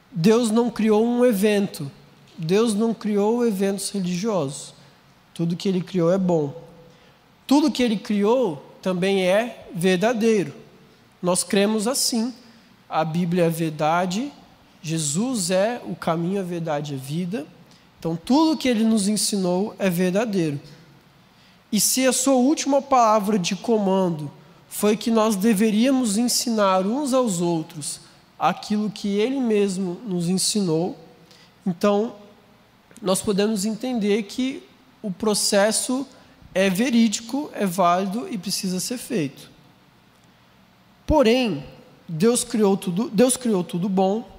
Deus não criou um evento. Deus não criou eventos religiosos. Tudo que Ele criou é bom. Tudo que Ele criou também é verdadeiro. Nós cremos assim. A Bíblia é a verdade. Jesus é o caminho, a verdade e a vida. Então, tudo que Ele nos ensinou é verdadeiro. E se a sua última palavra de comando foi que nós deveríamos ensinar uns aos outros aquilo que Ele mesmo nos ensinou, então nós podemos entender que o processo é verídico, é válido e precisa ser feito. Porém, Deus criou tudo bom,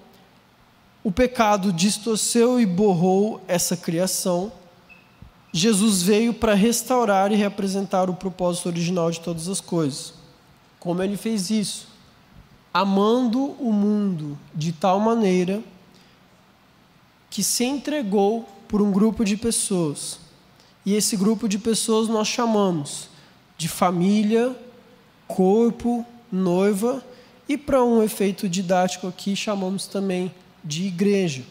o pecado distorceu e borrou essa criação. Jesus veio para restaurar e reapresentar o propósito original de todas as coisas. Como Ele fez isso? Amando o mundo de tal maneira que se entregou por um grupo de pessoas. E esse grupo de pessoas nós chamamos de família, corpo, noiva. e para um efeito didático aqui chamamos também de igreja.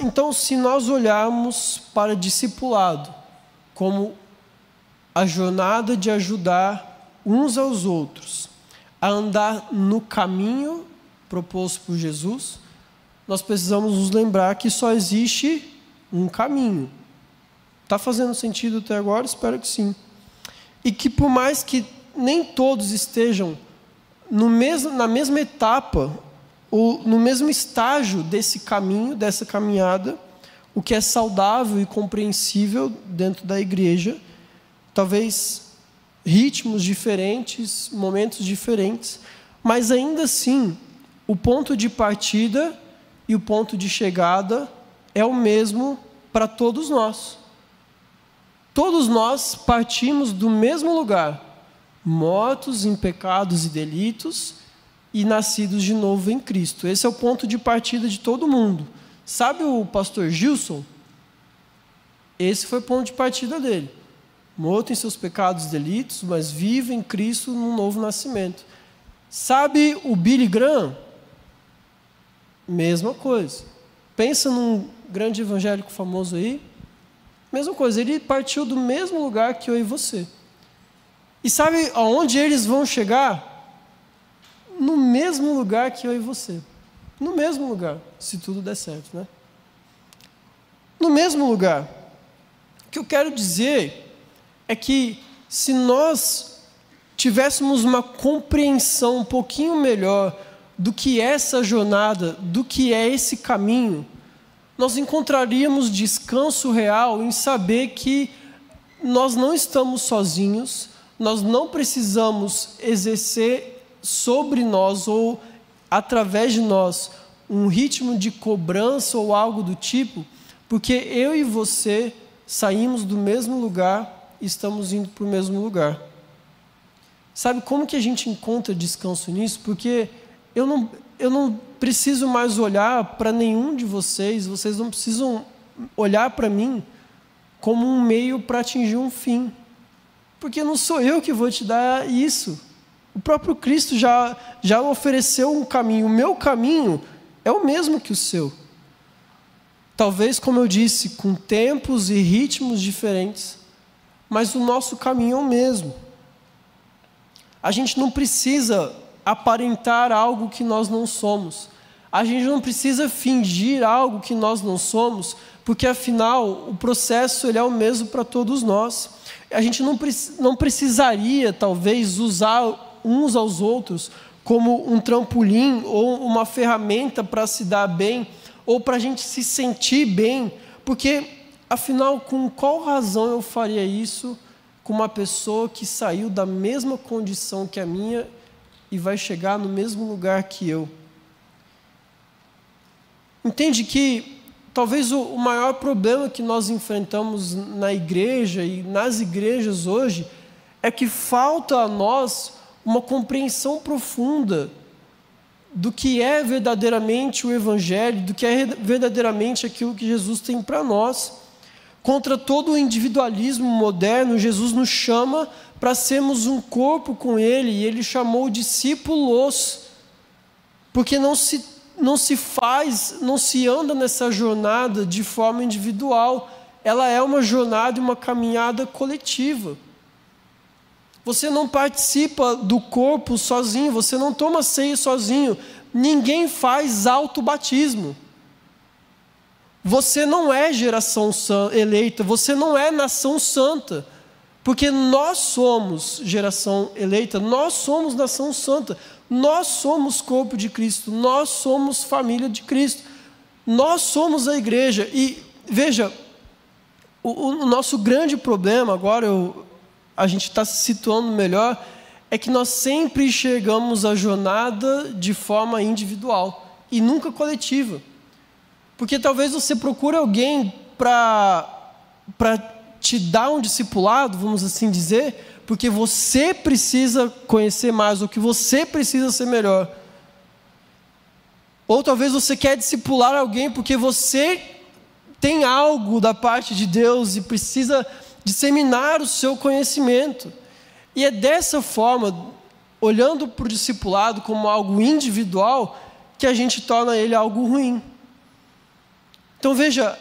Então, se nós olharmos para discipulado como a jornada de ajudar uns aos outros a andar no caminho proposto por Jesus, nós precisamos nos lembrar que só existe um caminho. Está fazendo sentido até agora? Espero que sim. E que por mais que nem todos estejam na mesma etapa, ou no mesmo estágio desse caminho, dessa caminhada, o que é saudável e compreensível dentro da igreja, talvez ritmos diferentes, momentos diferentes, mas ainda assim, o ponto de partida e o ponto de chegada é o mesmo para todos nós. Todos nós partimos do mesmo lugar, mortos em pecados e delitos e nascidos de novo em Cristo. Esse é o ponto de partida de todo mundo. Sabe o pastor Gilson? Esse foi o ponto de partida dele. Morto em seus pecados e delitos, mas vivo em Cristo num novo nascimento. Sabe o Billy Graham? Mesma coisa. Pensa num grande evangélico famoso aí. Mesma coisa, ele partiu do mesmo lugar que eu e você. E sabe aonde eles vão chegar? No mesmo lugar que eu e você. No mesmo lugar, se tudo der certo, né? No mesmo lugar. O que eu quero dizer é que se nós tivéssemos uma compreensão um pouquinho melhor do que é essa jornada, do que é esse caminho, nós encontraríamos descanso real em saber que nós não estamos sozinhos, nós não precisamos exercer sobre nós ou através de nós um ritmo de cobrança ou algo do tipo, porque eu e você saímos do mesmo lugar e estamos indo para o mesmo lugar. Sabe como que a gente encontra descanso nisso? Porque eu não preciso mais olhar para nenhum de vocês, vocês não precisam olhar para mim como um meio para atingir um fim. Porque não sou eu que vou te dar isso. O próprio Cristo já ofereceu um caminho. O meu caminho é o mesmo que o seu. Talvez, como eu disse, com tempos e ritmos diferentes, mas o nosso caminho é o mesmo. A gente não precisa aparentar algo que nós não somos. A gente não precisa fingir algo que nós não somos, porque afinal o processo ele é o mesmo para todos nós. A gente não precisaria talvez usar uns aos outros como um trampolim ou uma ferramenta para se dar bem ou para a gente se sentir bem, porque afinal com qual razão eu faria isso com uma pessoa que saiu da mesma condição que a minha e vai chegar no mesmo lugar que eu? Entende que talvez o maior problema que nós enfrentamos na igreja e nas igrejas hoje é que falta a nós uma compreensão profunda do que é verdadeiramente o Evangelho, do que é verdadeiramente aquilo que Jesus tem para nós. Contra todo o individualismo moderno, Jesus nos chama para sermos um corpo com Ele, e Ele chamou discípulos, porque não se anda nessa jornada de forma individual, ela é uma jornada e uma caminhada coletiva. Você não participa do corpo sozinho, você não toma ceia sozinho, ninguém faz autobatismo. Você não é geração eleita, você não é nação santa, porque nós somos geração eleita, nós somos nação santa, nós somos corpo de Cristo, nós somos família de Cristo, nós somos a igreja. E veja, o nosso grande problema, agora a gente está se situando melhor, é que nós sempre enxergamos a jornada de forma individual e nunca coletiva. Porque talvez você procure alguém para te dar um discipulado, vamos assim dizer, porque você precisa conhecer mais, ou que você precisa ser melhor. Ou talvez você quer discipular alguém porque você tem algo da parte de Deus e precisa disseminar o seu conhecimento. E é dessa forma, olhando para o discipulado como algo individual, que a gente torna ele algo ruim. Então veja,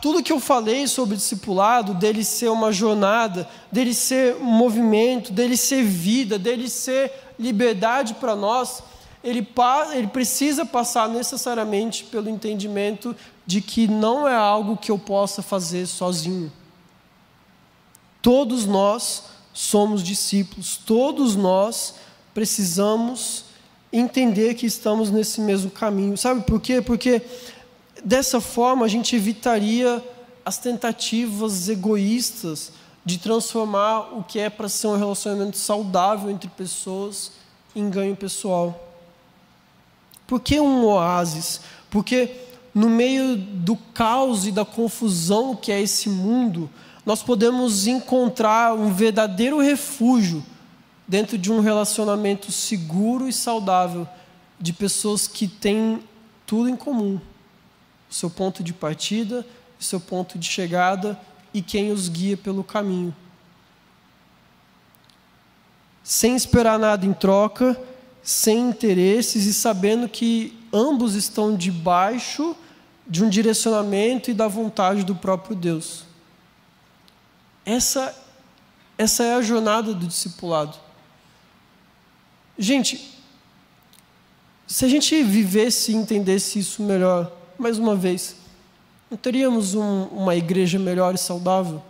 tudo que eu falei sobre discipulado, dele ser uma jornada, dele ser um movimento, dele ser vida, dele ser liberdade para nós, ele precisa passar necessariamente pelo entendimento de que não é algo que eu possa fazer sozinho. Todos nós somos discípulos, todos nós precisamos entender que estamos nesse mesmo caminho. Sabe por quê? Porque dessa forma a gente evitaria as tentativas egoístas de transformar o que é para ser um relacionamento saudável entre pessoas em ganho pessoal. Por que um oásis? Porque no meio do caos e da confusão que é esse mundo, nós podemos encontrar um verdadeiro refúgio dentro de um relacionamento seguro e saudável de pessoas que têm tudo em comum. O seu ponto de partida, o seu ponto de chegada e quem os guia pelo caminho. Sem esperar nada em troca, sem interesses e sabendo que ambos estão debaixo de um direcionamento e da vontade do próprio Deus. Essa é a jornada do discipulado. Gente, se a gente vivesse e entendesse isso melhor, mais uma vez, não teríamos uma igreja melhor e saudável?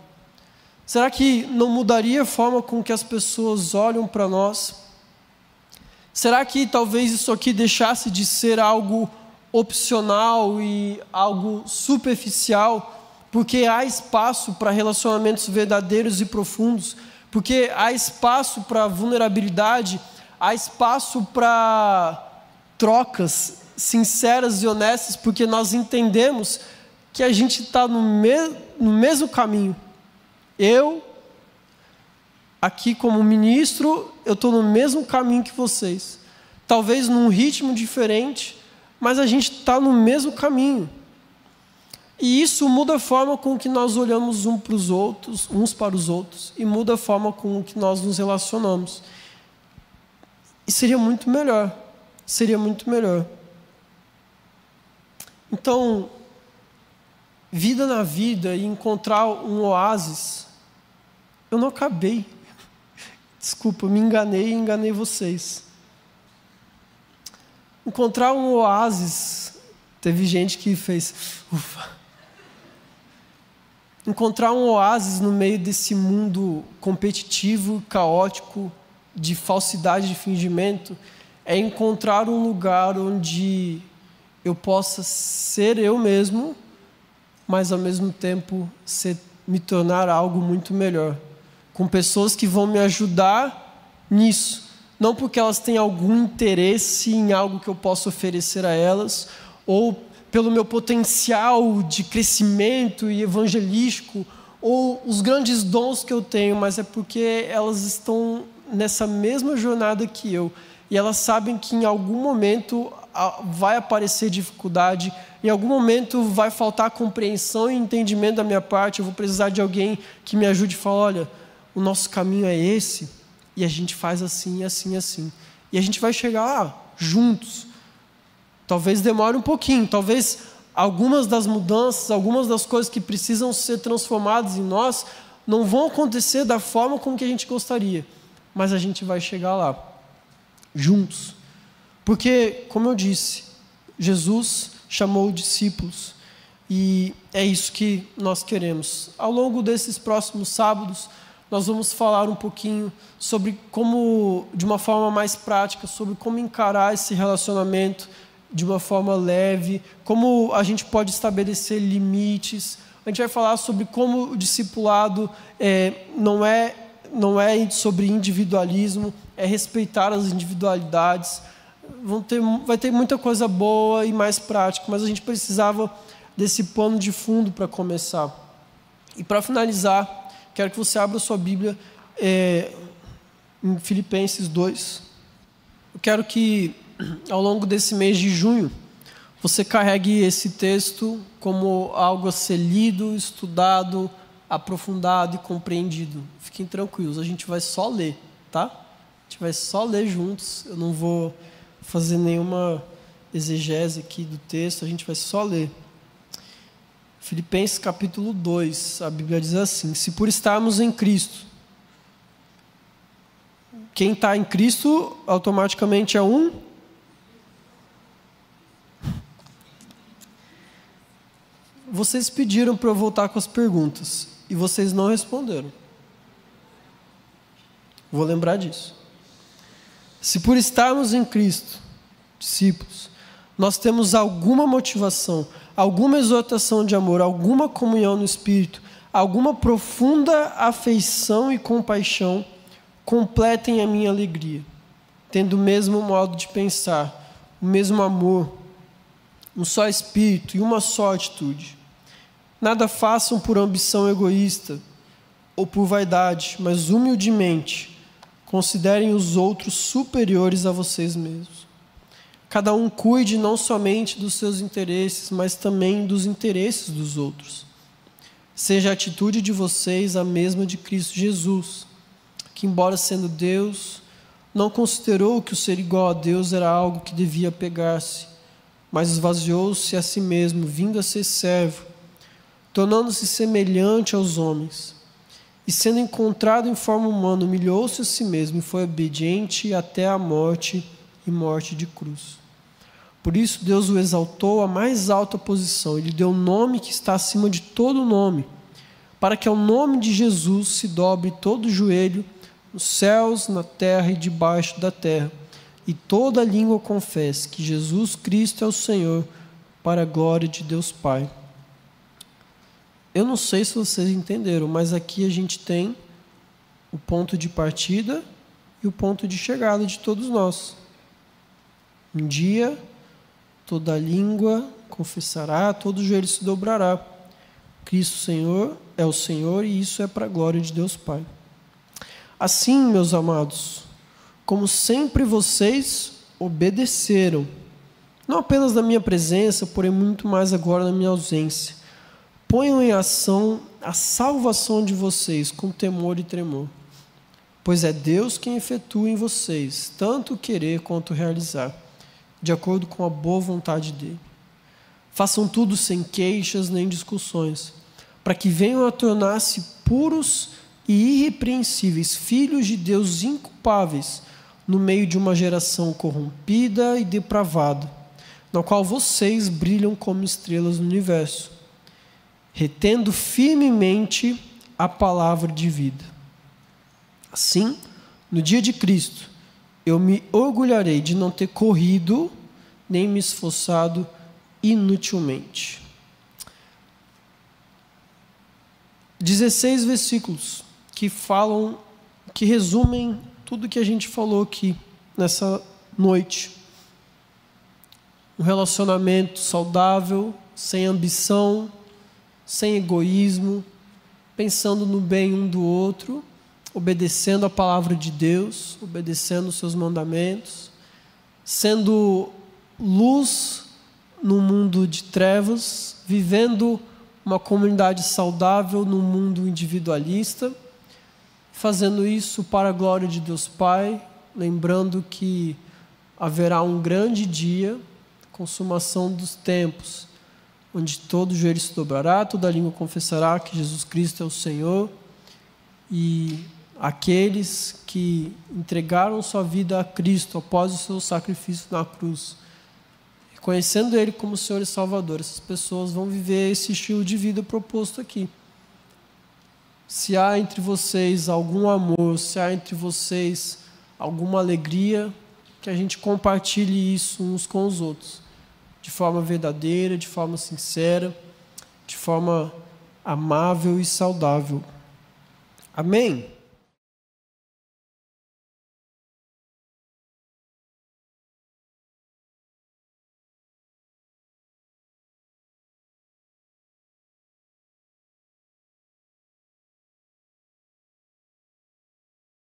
Será que não mudaria a forma com que as pessoas olham para nós? Será que talvez isso aqui deixasse de ser algo opcional e algo superficial, porque há espaço para relacionamentos verdadeiros e profundos, porque há espaço para vulnerabilidade, há espaço para trocas sinceras e honestas, porque nós entendemos que a gente está no mesmo caminho. Eu, aqui como ministro, eu estou no mesmo caminho que vocês. Talvez num ritmo diferente, mas a gente está no mesmo caminho. E isso muda a forma com que nós olhamos uns para os outros, e muda a forma com que nós nos relacionamos. E seria muito melhor. Seria muito melhor. Então, vida na vida e encontrar um oásis, eu não acabei. Desculpa, me enganei e enganei vocês. Encontrar um oásis, teve gente que fez, ufa. Encontrar um oásis no meio desse mundo competitivo, caótico, de falsidade, de fingimento, é encontrar um lugar onde eu possa ser eu mesmo, mas ao mesmo tempo me tornar algo muito melhor, com pessoas que vão me ajudar nisso, não porque elas têm algum interesse em algo que eu possa oferecer a elas, ou pelo meu potencial de crescimento e evangelístico, ou os grandes dons que eu tenho, mas é porque elas estão nessa mesma jornada que eu, e elas sabem que em algum momento vai aparecer dificuldade, em algum momento vai faltar compreensão e entendimento da minha parte, eu vou precisar de alguém que me ajude e fale, olha, o nosso caminho é esse, e a gente faz assim, assim, assim. E a gente vai chegar lá, juntos. Talvez demore um pouquinho, talvez algumas das mudanças, algumas das coisas que precisam ser transformadas em nós, não vão acontecer da forma como que a gente gostaria, mas a gente vai chegar lá, juntos. Porque, como eu disse, Jesus chamou discípulos, e é isso que nós queremos. Ao longo desses próximos sábados, nós vamos falar um pouquinho sobre como, de uma forma mais prática, sobre como encarar esse relacionamento de uma forma leve, como a gente pode estabelecer limites. A gente vai falar sobre como o discipulado não é sobre individualismo, é respeitar as individualidades. Vai ter muita coisa boa e mais prática, mas a gente precisava desse pano de fundo para começar. E para finalizar, quero que você abra sua Bíblia em Filipenses 2. Eu quero que, ao longo desse mês de junho, você carregue esse texto como algo a ser lido, estudado, aprofundado e compreendido. Fiquem tranquilos, a gente vai só ler, tá? A gente vai só ler juntos, eu não vou fazer nenhuma exegese aqui do texto, a gente vai só ler. Filipenses capítulo 2, a Bíblia diz assim: se por estarmos em Cristo, quem está em Cristo automaticamente é um. Vocês pediram para eu voltar com as perguntas e vocês não responderam. Vou lembrar disso. Se por estarmos em Cristo, discípulos, nós temos alguma motivação, alguma exortação de amor, alguma comunhão no Espírito, alguma profunda afeição e compaixão, completem a minha alegria, tendo o mesmo modo de pensar, o mesmo amor, um só Espírito e uma só atitude. Nada façam por ambição egoísta ou por vaidade, mas humildemente considerem os outros superiores a vocês mesmos. Cada um cuide não somente dos seus interesses, mas também dos interesses dos outros. Seja a atitude de vocês a mesma de Cristo Jesus, que, embora sendo Deus, não considerou que o ser igual a Deus era algo que devia pegar-se, mas esvaziou-se a si mesmo, vindo a ser servo, tornando-se semelhante aos homens. E sendo encontrado em forma humana, humilhou-se a si mesmo e foi obediente até a morte e morte de cruz. Por isso Deus o exaltou à mais alta posição e lhe deu um nome que está acima de todo nome, para que ao nome de Jesus se dobre todo o joelho, nos céus, na terra e debaixo da terra, e toda língua confesse que Jesus Cristo é o Senhor, para a glória de Deus Pai. Eu não sei se vocês entenderam, mas aqui a gente tem o ponto de partida e o ponto de chegada de todos nós. Um dia, toda língua confessará, todo joelho se dobrará. Cristo Senhor é o Senhor e isso é para a glória de Deus Pai. Assim, meus amados, como sempre vocês obedeceram, não apenas na minha presença, porém muito mais agora na minha ausência, ponham em ação a salvação de vocês com temor e tremor, pois é Deus quem efetua em vocês tanto querer quanto realizar, de acordo com a boa vontade dele. Façam tudo sem queixas nem discussões, para que venham a tornar-se puros e irrepreensíveis, filhos de Deus inculpáveis, no meio de uma geração corrompida e depravada, na qual vocês brilham como estrelas no universo, retendo firmemente a palavra de vida. Assim, no dia de Cristo, eu me orgulharei de não ter corrido, nem me esforçado inutilmente. 16 versículos que resumem tudo que a gente falou aqui nessa noite. Um relacionamento saudável, sem ambição, sem egoísmo, pensando no bem um do outro, obedecendo a palavra de Deus, obedecendo os seus mandamentos, sendo luz no mundo de trevas, vivendo uma comunidade saudável no mundo individualista, fazendo isso para a glória de Deus Pai, lembrando que haverá um grande dia, consumação dos tempos, onde todo joelho se dobrará, toda língua confessará que Jesus Cristo é o Senhor, e aqueles que entregaram sua vida a Cristo após o seu sacrifício na cruz, reconhecendo Ele como Senhor e Salvador, essas pessoas vão viver esse estilo de vida proposto aqui. Se há entre vocês algum amor, se há entre vocês alguma alegria, que a gente compartilhe isso uns com os outros, de forma verdadeira, de forma sincera, de forma amável e saudável. Amém?